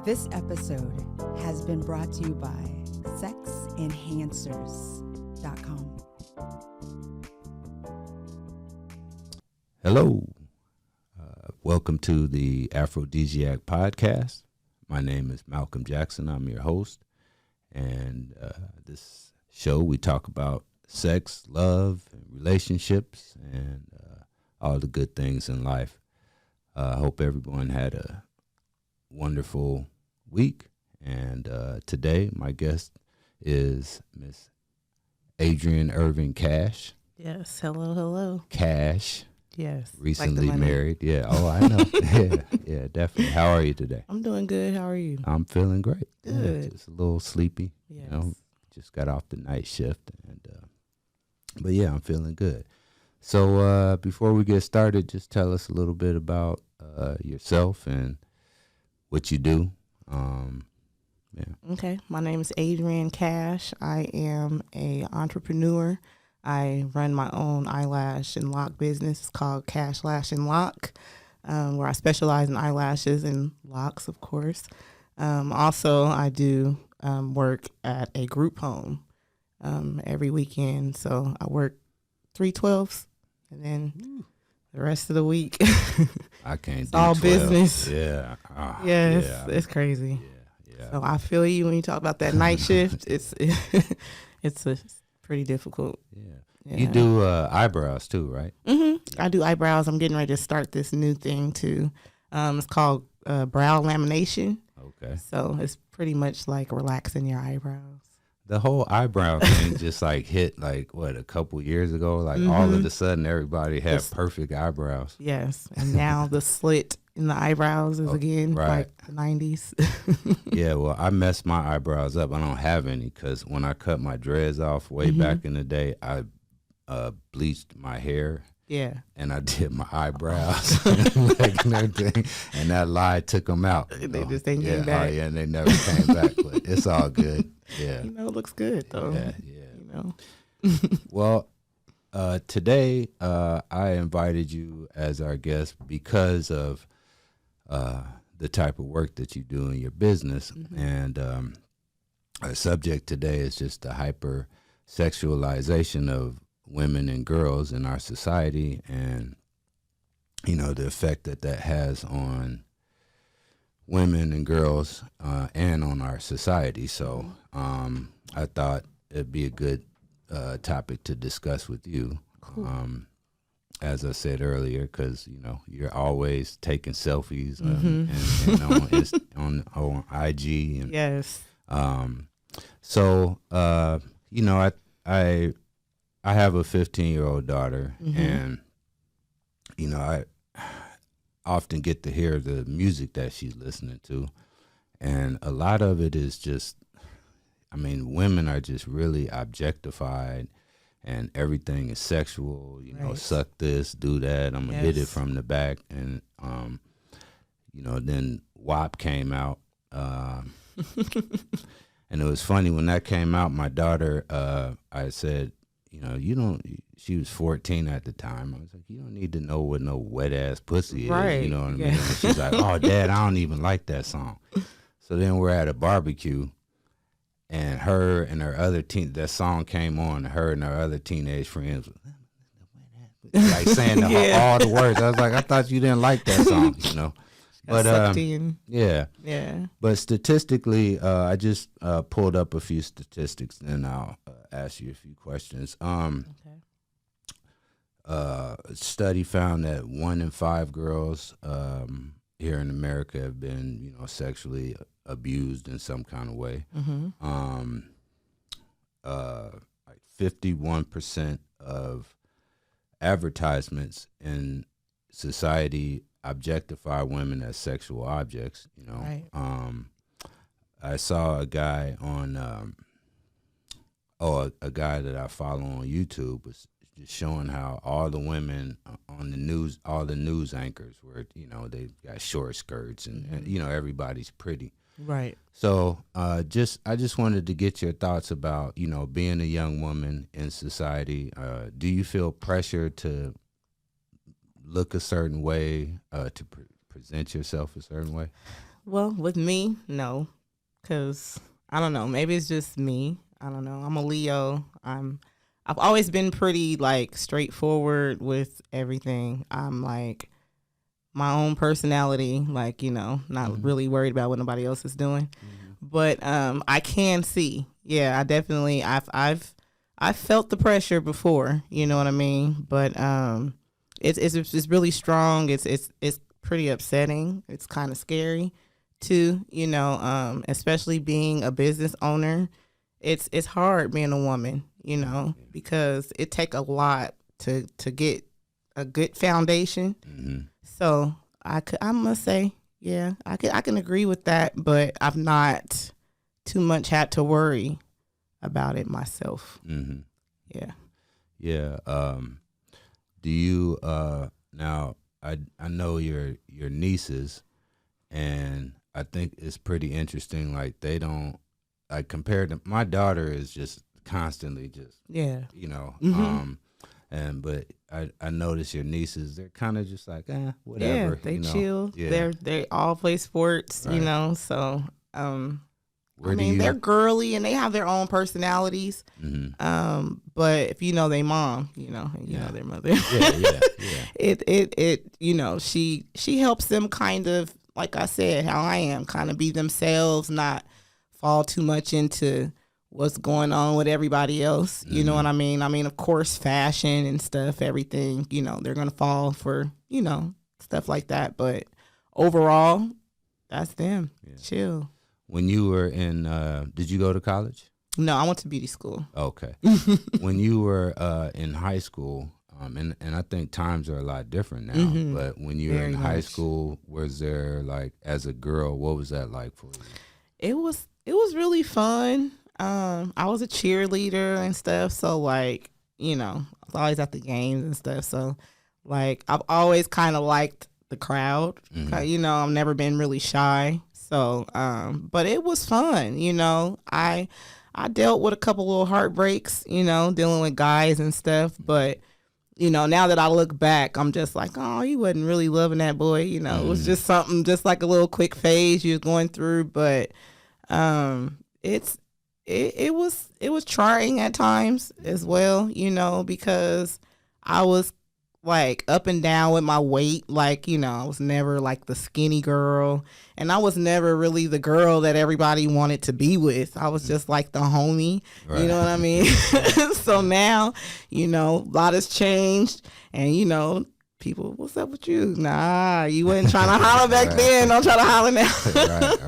This episode has been brought to you by sexenhancers.com. Hello. Welcome to the Aphrodisiac Podcast. My name is Malcolm Jackson. I'm your host. And this show, we talk about sex, love, and relationships, and all the good things in life. I hope everyone had a wonderful week. And today, my guest is Miss Adrienne Irving Cash. Yes. Hello. Cash. Yes. Recently like married. Yeah. Oh, I know. yeah, definitely. How are you today? I'm doing good. How are you? I'm feeling great. Good. Yeah, just a little sleepy. Yes. You know, just got off the night shift, and but yeah, I'm feeling good. So before we get started, just tell us a little bit about yourself and what you do. Okay. My name is Adrienne Cash. I am a entrepreneur. I run my own eyelash and loc business. It's called Cash Lash Loc, where I specialize in eyelashes and locks, of course. Also, I do work at a group home every weekend. So I work 3/12s, and then the rest of the week, I can't it's do all 12. business. Yeah. Yes, yeah. it's crazy. Yeah. So I feel you when you talk about that night shift. It's pretty difficult. Yeah. Yeah. You do eyebrows too, right? I do eyebrows. I'm getting ready to start this new thing too. It's called brow lamination. Okay. So it's pretty much like relaxing your eyebrows. The whole eyebrow thing just like hit like a couple years ago. Like all of a sudden everybody had perfect eyebrows. Yes, and now the slit in the eyebrows is again right. like the 90s. Yeah, well, I messed my eyebrows up. I don't have any because when I cut my dreads off way back in the day, I bleached my hair. Yeah. And I did my eyebrows and everything, and that lie took them out. They just ain't came back. Oh, yeah, and they never came back, but it's all good. Yeah. It looks good though. Yeah. Well, today I invited you as our guest because of the type of work that you do in your business. And our subject today is just the hyper-sexualization of women and girls in our society, and the effect that has on women and girls and on our society. So I thought it'd be a good topic to discuss with you. Cool. As I said earlier, because you're always taking selfies and on IG and yes. So I have a 15-year-old daughter, and I often get to hear the music that she's listening to, and a lot of it is just, women are just really objectified, and everything is sexual. Right. Suck this, do that. I'm gonna hit it from the back, and then WAP came out, and it was funny when that came out. My daughter, I said, she was 14 at the time. I was like, you don't need to know what no wet ass pussy is. Right. You know what I mean? And she's like, oh, Dad, I don't even like that song. So then we're at a barbecue, and her and her other that song came on. Her and her other teenage friends like saying all the words. I was like, I thought you didn't like that song, But yeah. But statistically, I just pulled up a few statistics, and I'll ask you a few questions. A study found that 1 in 5 girls here in America have been, sexually abused in some kind of way. Like 51% of advertisements in society objectify women as sexual objects. Right. I saw a guy on a guy that I follow on YouTube was just showing how all the women on the news, all the news anchors were, they got short skirts and everybody's pretty. Right. So I just wanted to get your thoughts about, being a young woman in society. Do you feel pressure to look a certain way, to present yourself a certain way? Well, with me, no, because I don't know. Maybe it's just me. I don't know. I'm a Leo. I've always been pretty like straightforward with everything. I'm like my own personality, like, not really worried about what nobody else is doing. But I can see. Yeah, I definitely I've felt the pressure before, you know what I mean? But it's really strong. It's pretty upsetting. It's kind of scary too, especially being a business owner. It's hard being a woman, because it take a lot to get a good foundation. So I must say, yeah, I can agree with that, but I've not too much had to worry about it myself. Yeah. Yeah. Do you now? I know your nieces, and I think it's pretty interesting. Like they don't like compared to my daughter is just constantly just but I notice your nieces, they're kind of just like whatever. Yeah, they chill. Yeah. They all play sports, right. So they're girly and they have their own personalities. But if you know their mom, you know their mother. Yeah. It she helps them kind of, like I said, how I am, kind of be themselves, not fall too much into what's going on with everybody else. You know what I mean? I mean, of course, fashion and stuff, everything, they're going to fall for, stuff like that. But overall, that's them. Yeah. Chill. When you were in, did you go to college? No, I went to beauty school. Okay. When you were in high school, and I think times are a lot different now, but when you were in high school, was there, like, as a girl, what was that like for you? It was really fun. I was a cheerleader and stuff, so like, I was always at the games and stuff. So like, I've always kind of liked the crowd. I've never been really shy. So, but it was fun. I dealt with a couple little heartbreaks, dealing with guys and stuff. But, now that I look back, I'm just like, oh, you wasn't really loving that boy. It was just something, just like a little quick phase you was going through. But it was trying at times as well, because I was like up and down with my weight. Like, I was never like the skinny girl, and I was never really the girl that everybody wanted to be with. I was just like the homie, right. You know what I mean? So now, a lot has changed, and people, what's up with you? Nah, you wasn't trying to holler back then. Don't try to holler now.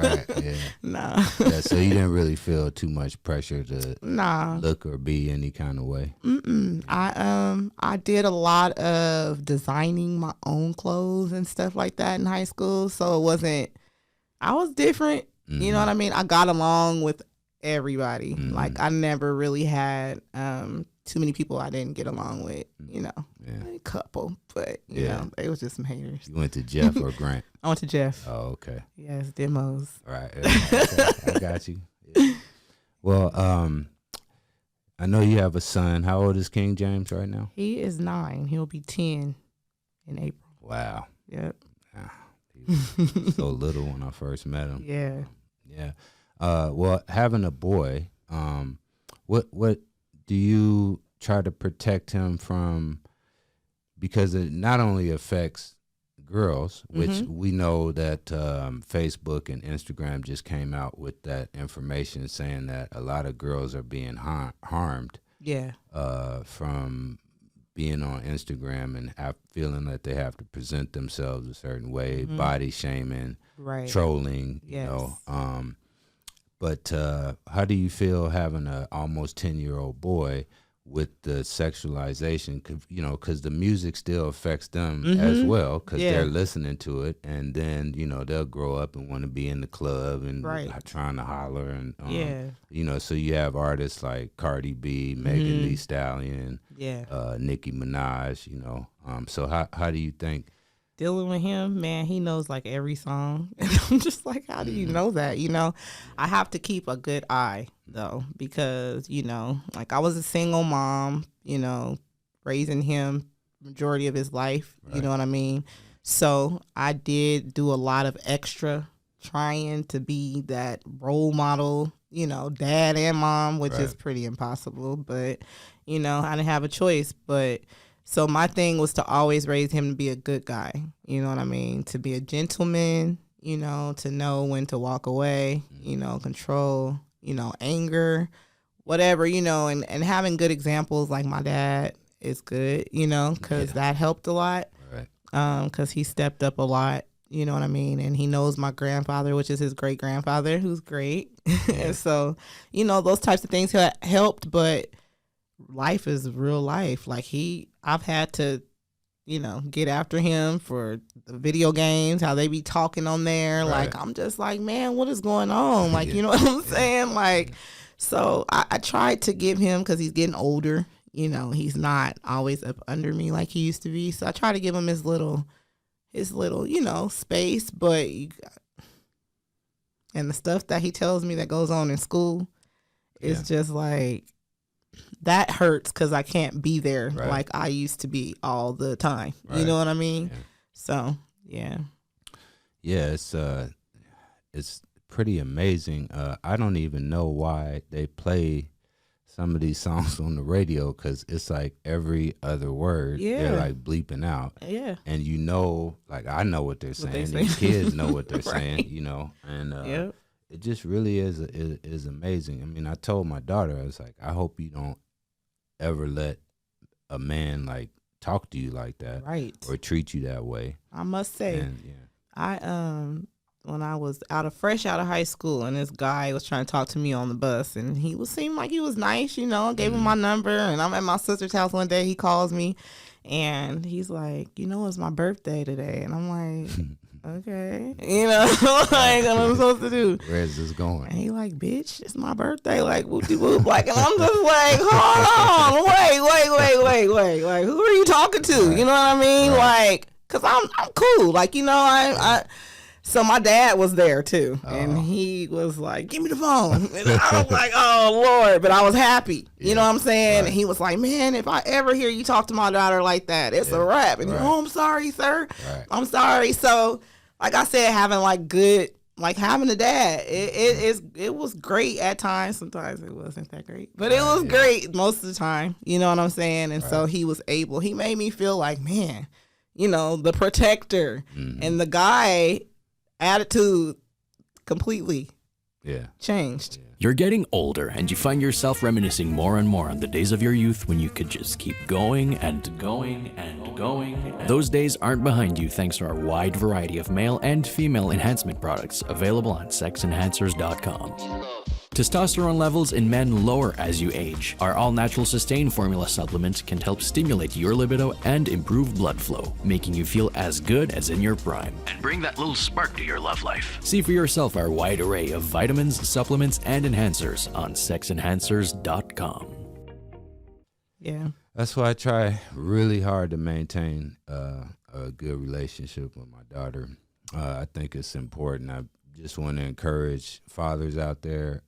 right, yeah. Nah. Yeah, so you didn't really feel too much pressure to look or be any kind of way? I did a lot of designing my own clothes and stuff like that in high school, so I was different. You know what I mean? I got along with everybody. Like, I never really had too many people I didn't get along with, a couple, but you know, it was just some haters. You went to Jeff or Grant? I went to Jeff. Oh, okay. Yes, demos. Right. Okay. I got you. Yeah. Well, I know you have a son. How old is King James right now? He is 9. He'll be 10 in April. Wow. Yep. He was so little when I first met him. Yeah. Yeah. Well, having a boy, what do you try to protect him from? Because it not only affects girls, which we know that Facebook and Instagram just came out with that information saying that a lot of girls are being harmed. Yeah. From being on Instagram and feeling that they have to present themselves a certain way, body shaming, right, trolling, yes. But how do you feel having a almost 10-year-old boy with the sexualization? Because the music still affects them as well, because they're listening to it, and then they'll grow up and want to be in the club and trying to holler and so you have artists like Cardi B, Megan Thee Stallion, Nicki Minaj, so how do you think dealing with him, man? He knows like every song. And I'm just like, how do you know that? I have to keep a good eye though, because like I was a single mom, raising him majority of his life. Right. You know what I mean? So I did do a lot of extra trying to be that role model, dad and mom, which is pretty impossible. But, I didn't have a choice. But so my thing was to always raise him to be a good guy. You know what I mean? To be a gentleman, to know when to walk away, control, anger, whatever, and having good examples like my dad is good, because that helped a lot. Right. Because he stepped up a lot, you know what I mean? And he knows my grandfather, which is his great grandfather, who's great. And so, those types of things helped, but life is real life. Like I've had to, get after him for the video games, how they be talking on there. Right. Like, I'm just like, man, what is going on? Like, you know what I'm saying? Like, so I tried to give him, because he's getting older, he's not always up under me like he used to be. So I try to give him his little, space. But and the stuff that he tells me that goes on in school is just like, that hurts, because I can't be there like I used to be all the time. Right. You know what I mean? Yeah. So, yeah. Yeah, it's pretty amazing. I don't even know why they play some of these songs on the radio, because it's like every other word they're like bleeping out. Yeah. And like I know what they're saying. These kids know what they're saying, and it just really is amazing. I mean, I told my daughter, I was like, I hope you don't ever let a man like talk to you like that, right, or treat you that way. I must say, I when I was fresh out of high school, and this guy was trying to talk to me on the bus, and he seemed like he was nice, I gave him my number, and I'm at my sister's house one day. He calls me, and he's like, it's my birthday today, and I'm like, okay, like, what I'm supposed to do? Where's this going? And he like, bitch, it's my birthday, like, whoop-de-whoop, like, and I'm just like, hold on, wait, like, who are you talking to? Right. You know what I mean? Right. Like, cause I'm cool, like, I so my dad was there too, and he was like, give me the phone, and I was like, oh Lord, but I was happy, you know what I'm saying? Right. And he was like, man, if I ever hear you talk to my daughter like that, it's a wrap. And I'm sorry, sir. Right. I'm sorry. So, like I said, having having a dad, it was great at times. Sometimes it wasn't that great, but it was great most of the time. You know what I'm saying? And so he made me feel like, man, the protector, and the guy attitude completely changed. You're getting older, and you find yourself reminiscing more and more on the days of your youth when you could just keep going and going and going. Those days aren't behind you, thanks to our wide variety of male and female enhancement products available on sexenhancers.com. Testosterone levels in men lower as you age. Our all-natural Sustain formula supplement can help stimulate your libido and improve blood flow, making you feel as good as in your prime. And bring that little spark to your love life. See for yourself our wide array of vitamins, supplements, and enhancers on sexenhancers.com. Yeah. That's why I try really hard to maintain a good relationship with my daughter. I think it's important. I just want to encourage fathers out there,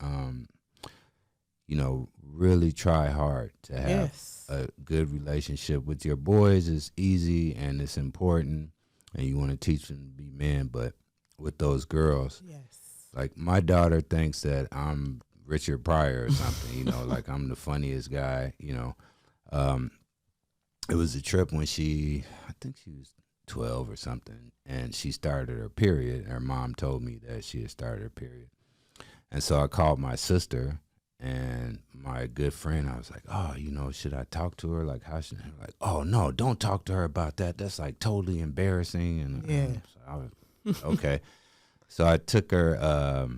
really try hard to have a good relationship with your boys. It's easy and it's important, and you want to teach them to be men. But with those girls, like my daughter thinks that I'm Richard Pryor or something, like I'm the funniest guy, It was a trip when I think she was 12 or something, and she started her period, and her mom told me that she had started her period. And so I called my sister and my good friend. I was like, oh, should I talk to her? Like, how should I? Like, oh, no, don't talk to her about that. That's like totally embarrassing. And so I was, okay. So I took her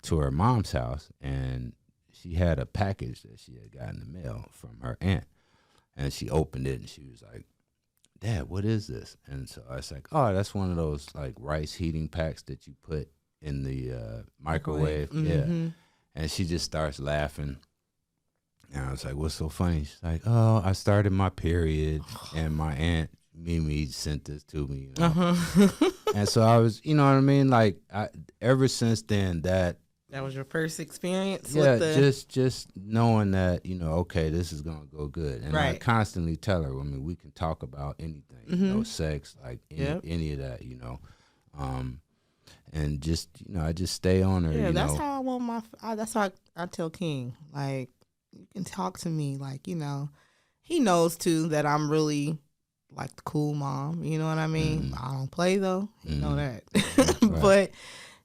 to her mom's house, and she had a package that she had gotten in the mail from her aunt. And she opened it, and she was like, Dad, what is this? And so I was like, oh, that's one of those like rice heating packs that you put in the microwave. Mm-hmm. Yeah. And she just starts laughing. And I was like, what's so funny? She's like, oh, I started my period, and my aunt Mimi sent this to me. And so I was, you know what I mean? Like, ever since then, that was your first experience? Yeah, just knowing that, okay, this is going to go good. And I constantly tell her, we can talk about anything, sex, like any of that, and just I just stay on her. Yeah, that's how I want that's how I tell King, like, you can talk to me, like, he knows too that I'm really like the cool mom. You know what I mean? I don't play though. You know that. But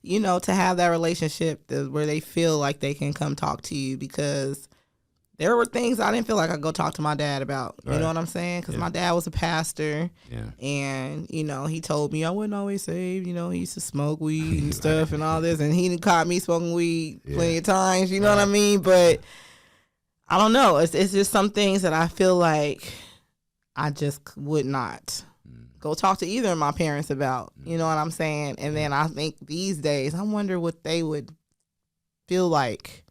to have that relationship where they feel like they can come talk to you, because there were things I didn't feel like I could go talk to my dad about. You know what I'm saying? Because my dad was a pastor. Yeah. And, he told me I wasn't always saved. He used to smoke weed and stuff and all this. And he caught me smoking weed plenty of times. You know what I mean? But I don't know. It's just some things that I feel like I just would not go talk to either of my parents about. You know what I'm saying? And then I think these days, I wonder what they would feel like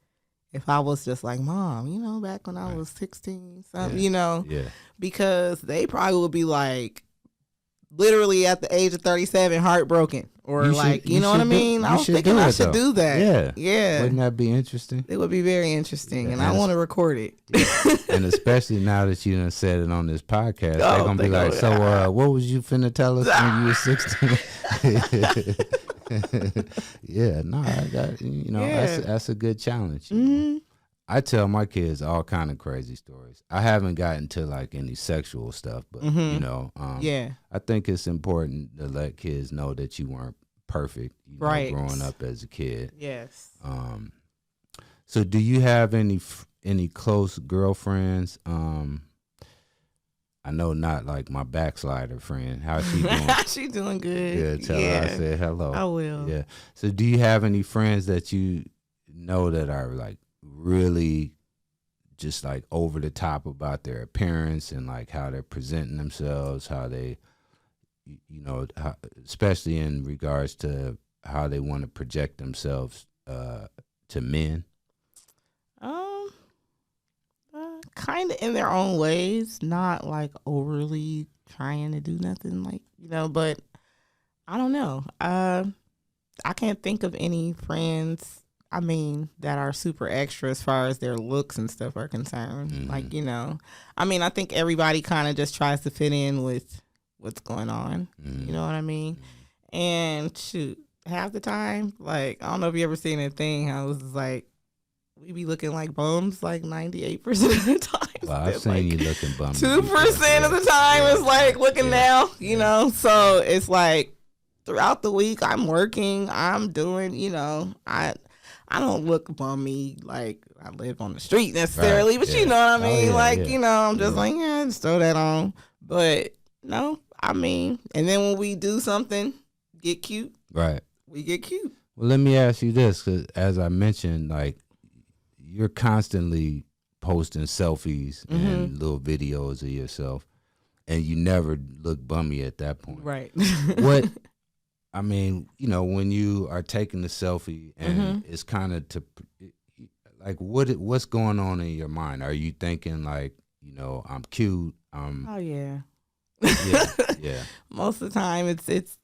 if I was just like, Mom, back when I was 16, something, because they probably would be like, literally at the age of 37, heartbroken, or you know what I mean? I was thinking I should do that. Yeah. Wouldn't that be interesting? It would be very interesting, and I want to record it. And especially now that you done said it on this podcast, they're gonna be like, "So, what was you finna tell us when you were 16?" Yeah, no, that's a good challenge. I tell my kids all kind of crazy stories. I haven't gotten to like any sexual stuff, but I think it's important to let kids know that you weren't perfect, growing up as a kid. Yes. So do you have any close girlfriends? I know not like my backslider friend. How's she doing? She doing good. Good. Tell her I said hello. I will. Yeah. So do you have any friends that you know that are like really just like over the top about their appearance and like how they're presenting themselves, how they, especially in regards to how they want to project themselves to men? Kind of in their own ways, not like overly trying to do nothing like, but I don't know. I can't think of any friends, that are super extra as far as their looks and stuff are concerned. Like, I think everybody kind of just tries to fit in with what's going on. You know what I mean? And shoot, half the time, like, I don't know if you ever seen a thing, I was like, we be looking like bums like 98% of the time. Well, I've seen you looking bum. 2% of the time is like looking down, So it's like throughout the week I'm working, I'm doing, I don't look bummy like I live on the street necessarily, but you know what I mean? I'm just like, just throw that on. But no, and then when we do something, get cute. Right. We get cute. Well, let me ask you this, because as I mentioned, like, you're constantly posting selfies and little videos of yourself, and you never look bummy at that point. Right. When you are taking the selfie and it's kind of like, what's going on in your mind? Are you thinking like, I'm cute? Oh yeah. Yeah. Most of the time it's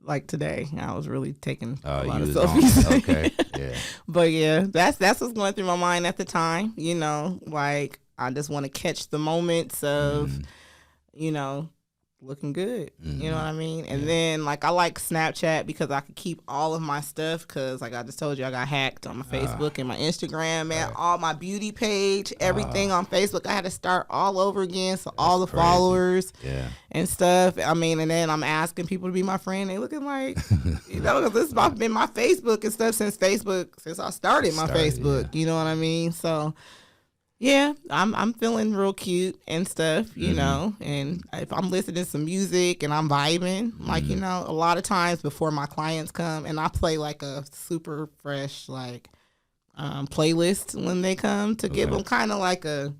like today I was really taking a lot of selfies. Okay. Yeah. But yeah, that's what's going through my mind at the time. Like I just want to catch the moments of, looking good. You know what I mean? And then like I like Snapchat because I could keep all of my stuff, because like I just told you, I got hacked on my Facebook and my Instagram, man. All my beauty page, everything on Facebook, I had to start all over again. So all the followers and stuff. And then I'm asking people to be my friend. They looking like, because this has been my Facebook and stuff since I started my Facebook. You know what I mean? So yeah, I'm feeling real cute and stuff, and if I'm listening to some music and I'm vibing, like, a lot of times before my clients come, and I play like a super fresh, like, playlist when they come to give them kind of like a,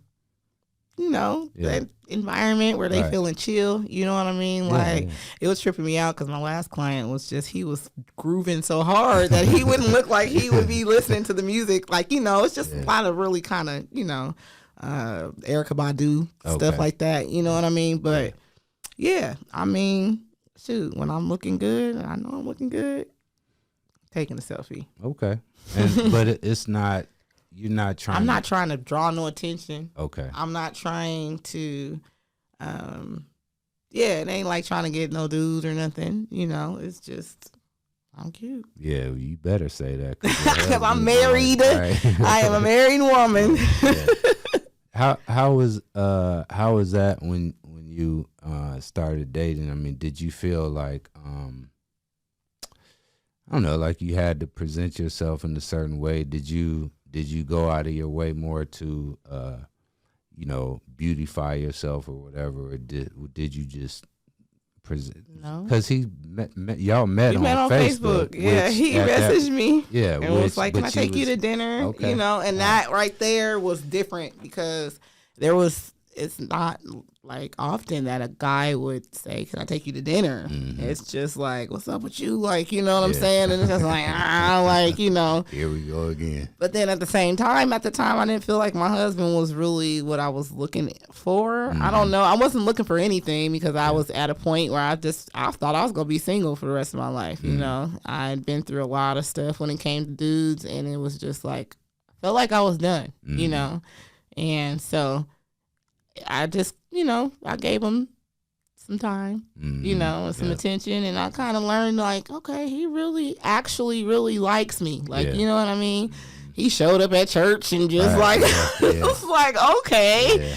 that environment where they feeling chill. You know what I mean? Like, it was tripping me out because my last client he was grooving so hard that he wouldn't look like he would be listening to the music. Like, it's just a lot of really kind of, Erykah Badu, stuff like that. You know what I mean? But yeah, shoot, when I'm looking good, I know I'm looking good, taking a selfie. Okay. But it's not, you're not trying. I'm not trying to draw no attention. Okay. I'm not trying to, it ain't like trying to get no dude or nothing. It's just, I'm cute. Yeah, you better say that Because I'm married. Right. I am a married woman. Yeah. How was that when you started dating? I mean, did you feel like I don't know, like you had to present yourself in a certain way? Did you go out of your way more to beautify yourself or whatever, or did you just present? No. Because y'all met We on met on Facebook. Yeah, he messaged me. Yeah, and was like, "Can I take you to dinner?" Okay. And that right there was different because it's not like often that a guy would say, "Can I take you to dinner?" Mm-hmm. It's just like, "What's up with you?" Like, you know what I'm saying? And it's just like, Here we go again. But then at the same time, I didn't feel like my husband was really what I was looking for. Mm-hmm. I don't know. I wasn't looking for anything because I was at a point where I thought I was going to be single for the rest of my life. Mm-hmm. You know, I had been through a lot of stuff when it came to dudes, and it was just like, I felt like I was done, Mm-hmm. And so I just, I gave him some time, Mm-hmm. and some attention, and I kind of learned like, okay, he really actually really likes me. Like, you know what I mean? He showed up at church and just it was like, okay,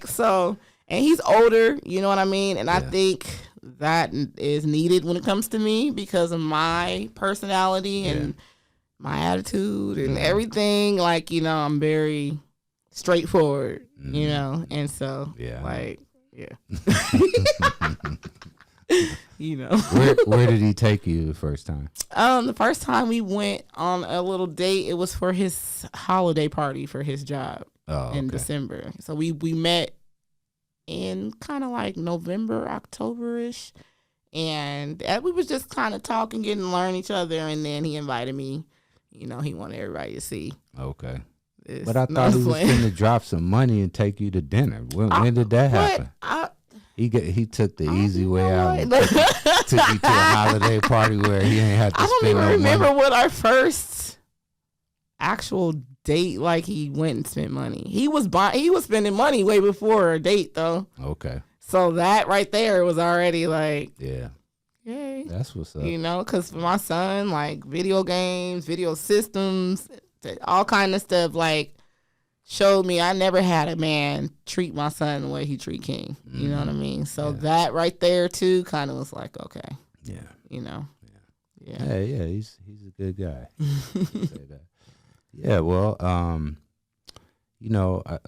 so, and he's older, you know what I mean? And I think that is needed when it comes to me because of my personality and my attitude and everything. Like, I'm very straightforward, and so Where did he take you the first time? The first time we went on a little date, it was for his holiday party for his job in December. So we met in kind of like November, October-ish. And we was just kind of talking, getting to learn each other. And then he invited me. He wanted everybody to see. Okay. But I thought he was going to drop some money and take you to dinner. When did that happen? He took the easy way out and took you to a holiday party where he ain't had to spend no money. I don't even remember what our first actual date, like he went and spent money. He was spending money way before our date though. Okay. So that right there was already like, yeah. Yay. That's what's up. Because for my son, like video games, video systems, all kind of stuff, like showed me I never had a man treat my son the way he treat King. You know what I mean? So that right there too kind of was like, okay. Yeah. Yeah. Yeah, he's a good guy. Say that. Yeah, well,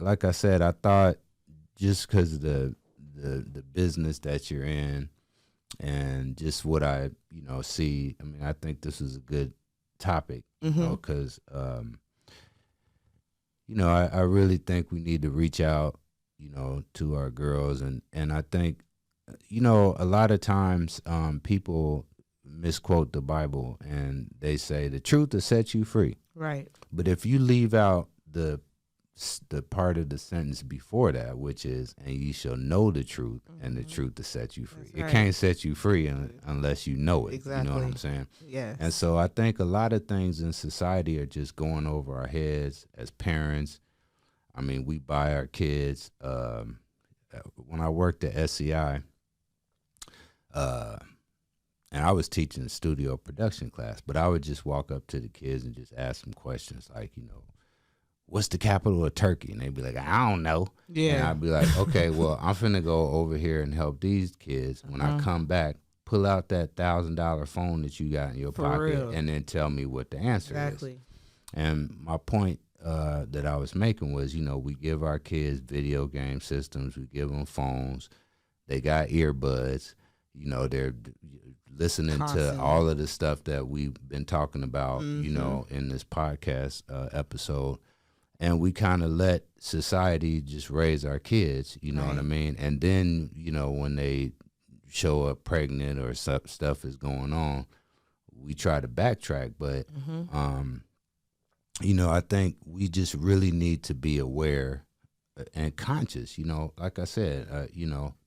like I said, I thought just because of the business that you're in and just what I, see, I mean, I think this is a good topic, because, I really think we need to reach out, to our girls. And I think, a lot of times people misquote the Bible and they say the truth will set you free. Right. But if you leave out the part of the sentence before that, which is, and you shall know the truth, and the truth to set you free. That's it right. can't set you free unless you know it. Exactly. You know what I'm saying? Yes. And so I think a lot of things in society are just going over our heads as parents. I mean, we buy our kids. When I worked at SCI, and I was teaching a studio production class, but I would just walk up to the kids and just ask them questions like, what's the capital of Turkey? And they'd be like, I don't know. Yeah. And I'd be like, okay, well, I'm finna go over here and help these kids. When I come back, pull out that $1,000 phone that you got in your pocket real. and then tell me what the answer is. And my point that I was making was, we give our kids video game systems. We give them phones. They got earbuds. They're listening to all of the stuff that we've been talking about, in this podcast episode. And we kind of let society just raise our kids, you know what I mean? And then, when they show up pregnant or stuff is going on, we try to backtrack. But, I think we just really need to be aware and conscious. Like I said,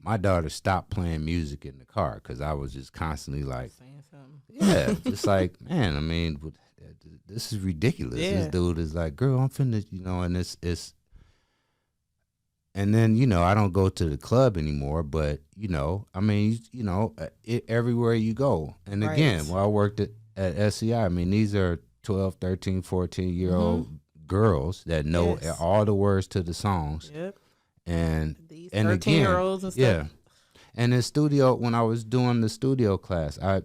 my daughter stopped playing music in the car because I was just constantly like, saying something. yeah, just like, man, I mean, this is ridiculous. Yeah. This dude is like, girl, I'm finna, and it's and then, you know, I don't go to the club anymore, but, you know, I mean, you know, everywhere you go. And Right. again, while I worked at SCI, I mean, these are 12, 13, 14-year-old girls that know Yes. all the words to the songs. Yep. And These and 13-year-olds and stuff. yeah. And in studio, when I was doing the studio class, I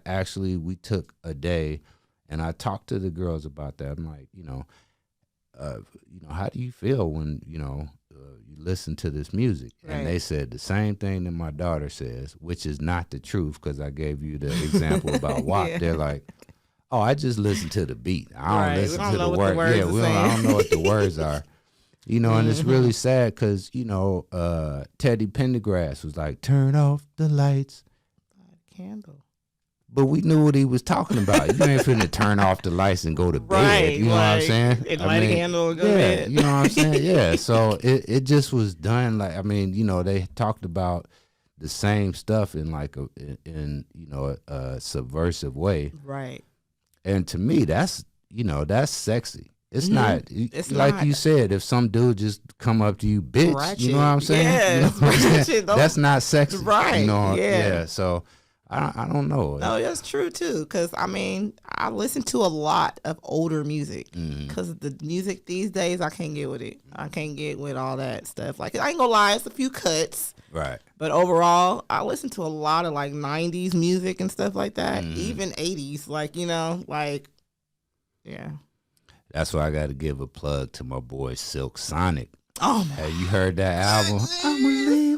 actually, we took a day and I talked to the girls about that. I'm like, you know, how do you feel when, you know, you listen to this music? Right. And they said the same thing that my daughter says, which is not the truth, because I gave you the example about WAP. Yeah. They're like, oh, I just listen to the beat. I don't Right. We listen don't to know the what the word. words Yeah, are I don't saying. know what the words are. You know, and it's really sad because, you know, Teddy Pendergrass was like, turn off the lights. Candle. But we knew what he was talking about. You ain't finna turn off the lights and go to bed. Right, You know what I'm like, saying? and light a candle and go to yeah, bed. you know what I'm saying? Yeah. So it just was done like, I mean, you know, they talked about the same stuff in like a subversive way. Right. And to me, that's, you know, that's sexy. It's not. It's like not. you said, if some dude just come up to you, bitch, Ratchet. you know what I'm saying? Yes, You know what I'm saying? ratchet. That's not sexy. Right, You know? yeah. So I don't know. No, that's true too. Cause I mean, I listen to a lot of older music. Mm-hmm. Cause the music these days, I can't get with it. I can't get with all that stuff. Like I ain't gonna lie, it's a few cuts. Right. But overall, I listen to a lot of like 90s music and stuff like that. Mm-hmm. Even 80s. Like, you know, like, yeah. That's why I got to give a plug to my boy Silk Sonic. Oh my. Have you heard that album?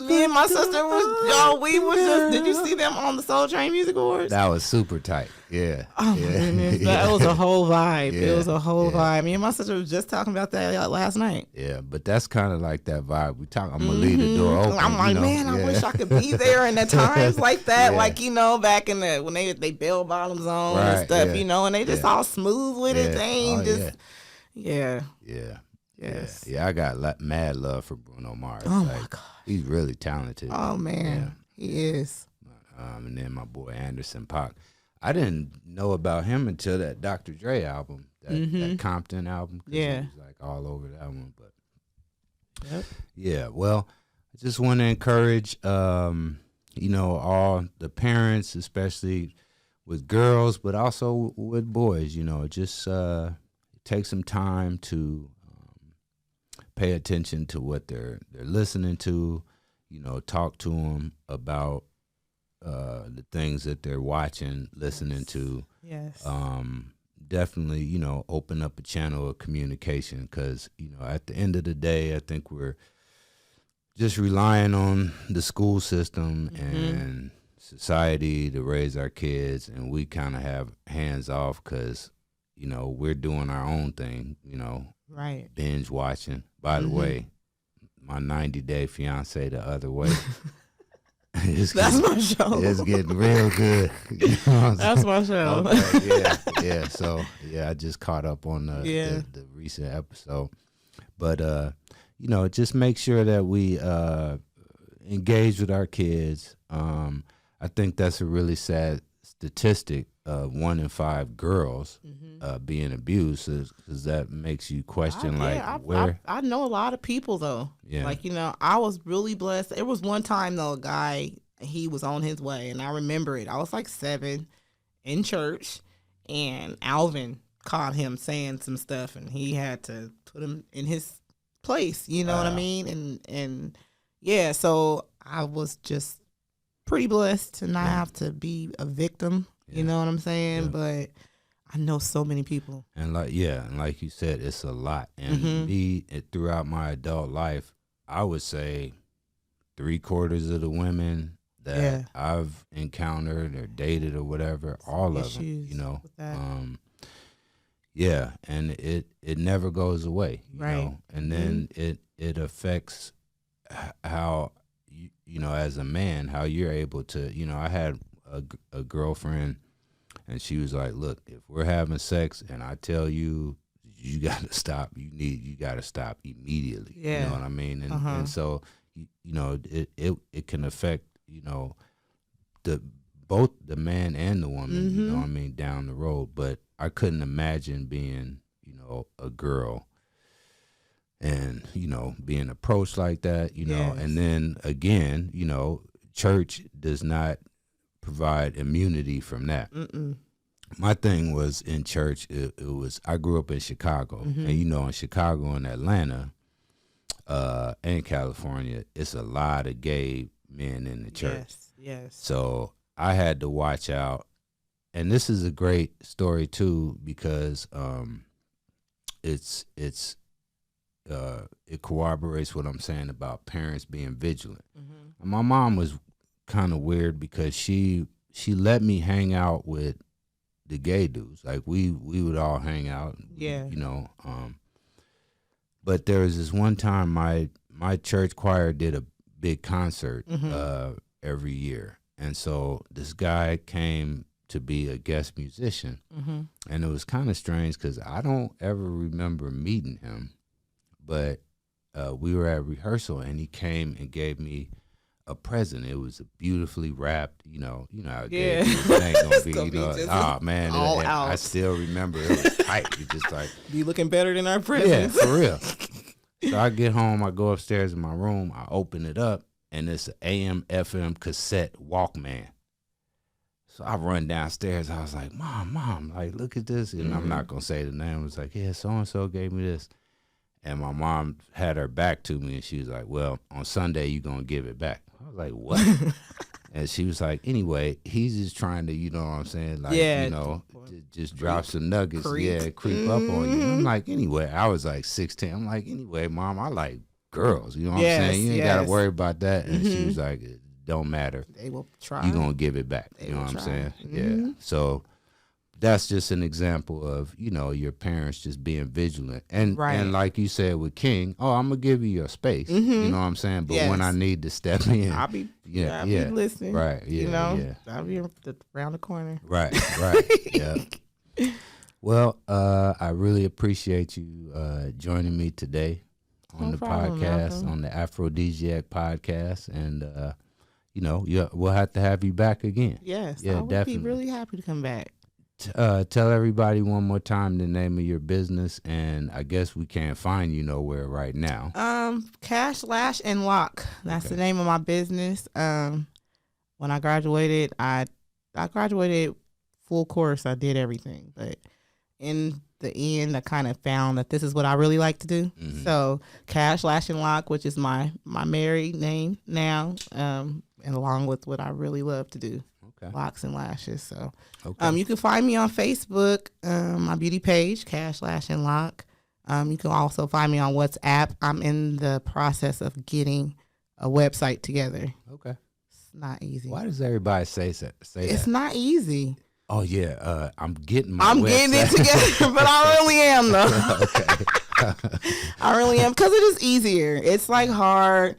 Me and my sister was, we was just, did you see them on the Soul Train Music Awards? That was super tight. Yeah. Oh yeah. my goodness, that was a whole vibe. Yeah, It was a whole yeah. vibe. Me and my sister was just talking about that last night. Yeah, but that's kind of like that vibe. We talk. I'm gonna leave the door open. I'm like, you know? man, I Yeah. wish I could be there in the times like that. Yeah. Like, you know, back in the when they bell bottoms on Right, and stuff, yeah. you know, and they just Yeah. all smooth with it. Yeah. They ain't Oh, just Yeah. yes. Yeah. I got mad love for Bruno Mars. Oh my Like, God. he's really talented. Oh man, he is. And then my boy Anderson .Paak. I didn't know about him until that Dr. Dre album, that Compton album. 'Cause Yeah. he was like all over that one. But Yep. yeah, well, I just want to encourage, you know, all the parents, especially with girls, but also with boys. You know, just take some time to pay attention to what they're listening to. You know, talk to them about the things that they're watching, listening to. Yes. Definitely, you know, open up a channel of communication, because, you know, at the end of the day, I think we're just relying on the school system and society to raise our kids, and we kind of have hands off because, you know, we're doing our own thing, you know, Right. binge watching. By the way, my 90-day fiance the other way. That's my show. It's getting real good. You know what I'm That's my show. Okay, yeah. So yeah, I just caught up on Yeah. the recent episode, but you know, just make sure that we engage with our kids. I think that's a really sad statistic. 1 in 5 girls being abused, because that makes you question where. I know a lot of people though. Yeah. Like, you know, I was really blessed. There was one time though, a guy, he was on his way, and I remember it. I was like 7 in church, and Alvin caught him saying some stuff, and he had to put him in his place. You know what I mean? And yeah, so I was just pretty blessed to not have to be a victim. You know what I'm saying? Yeah. But I know so many people. And like you said, it's a lot. And me, throughout my adult life, I would say 3/4 of the women that I've encountered or dated or whatever, all of them, you know, with that. yeah, and it never goes away, you Right. know, and then it affects how you know, as a man, how you're able to, you know, I had a girlfriend, and she was like, look, if we're having sex and I tell you you gotta stop, you gotta stop immediately. Yeah. You know what I mean? And so you know, it can affect, you know, both the man and the woman, you know what I mean, down the road. But I couldn't imagine being, you know, a girl and being approached like that, Yes. and then again, church does not provide immunity from that. Mm-mm. My thing was in church. It was, I grew up in Chicago, and in Chicago and Atlanta, and California, it's a lot of gay men in the church. Yes. So I had to watch out, and this is a great story too, because it corroborates what I'm saying about parents being vigilant. And my mom was kind of weird because she let me hang out with the gay dudes. Like we would all hang out. Yeah. But there was this one time my church choir did a big concert every year, and so this guy came to be a guest musician, and it was kind of strange because I don't ever remember meeting him, but we were at rehearsal and he came and gave me a present. It was a beautifully wrapped, how Yeah. it ain't gonna be, It's gonna be just all out. I still remember it was tight. It just like, Be looking better than our yeah, presents. for real. So I get home, I go upstairs in my room, I open it up, and it's an AM FM cassette Walkman. So I run downstairs. I was like, Mom, like, look at this. And I'm not going to say the name. I was like, yeah, so-and-so gave me this. And my mom had her back to me, and she was like, well, on Sunday, you're going to give it back. I was like, what? And she was like, anyway, he's just trying to, you know what I'm saying? Like, Yeah. just drop some nuggets. Creep. Yeah, creep up on you. And I'm like, anyway, I was like 16. I'm like, anyway, Mom, I like girls. You know what I'm saying? You ain't got to worry about that. And she was like, it don't matter. They will try. You're going to give it back. They You know will what I'm try. saying? Yeah. So that's just an example of, your parents just being vigilant. And Right. and like you said with King, I'm going to give you your space. You know what I'm saying? But when Yes. I need to step in, I'll be yeah. listening. Right. Yeah. Yeah. I'll be around the corner. Right. Yeah. Well, I really appreciate you joining me today on No the problem, podcast, Malcolm. on the Aphrodisiac podcast. And, we'll have to have you back again. Yes. Yeah, I would definitely. be really happy to come back. Tell everybody one more time the name of your business, and I guess we can't find you nowhere right now. Cash Lash Loc. That's the name of my business. When I graduated, I graduated full course. I did everything, but in the end, I kind of found that this is what I really like to do. So Cash Lash Loc, which is my married name now, and along with what I really love to do. Okay. Locks and lashes. So Okay. you can find me on Facebook, my beauty page, Cash Lash Loc. You can also find me on WhatsApp. I'm in the process of getting a website together. Okay. It's not easy. Why does everybody say that? It's not easy. Oh yeah, I'm getting my I'm website. getting it together, but I really am though. Okay. I really am, because it is easier. It's like hard.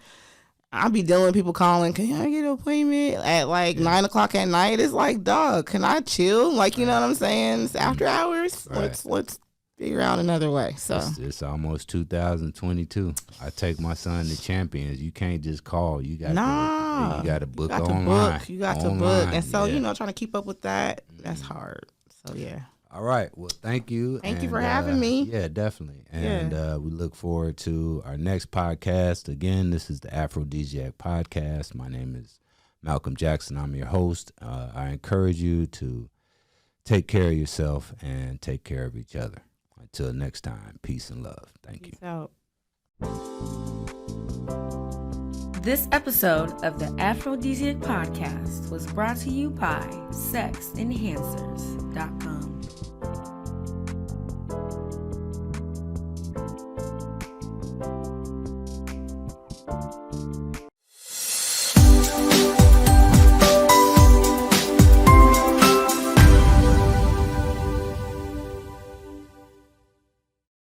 I'll be dealing with people calling, can I get an appointment at like 9 o'clock at night? It's like, dog, can I chill? Like, you know what I'm saying? It's after hours. Right. Let's figure out another way. So It's almost 2022. I take my son to Champions. You can't just call. You got nah, you got to book you got online. You got to book. Online, And so, yeah. trying to keep up with that, that's hard. So, yeah. All right. Well, thank you. Thank you for having me. Yeah, definitely. And we look forward to our next podcast. Again, this is the Aphrodisiac Podcast. My name is Malcolm Jackson. I'm your host. I encourage you to take care of yourself and take care of each other. Until next time, peace and love. Thank you. Peace out. This episode of the Aphrodisiac Podcast was brought to you by sexenhancers.com.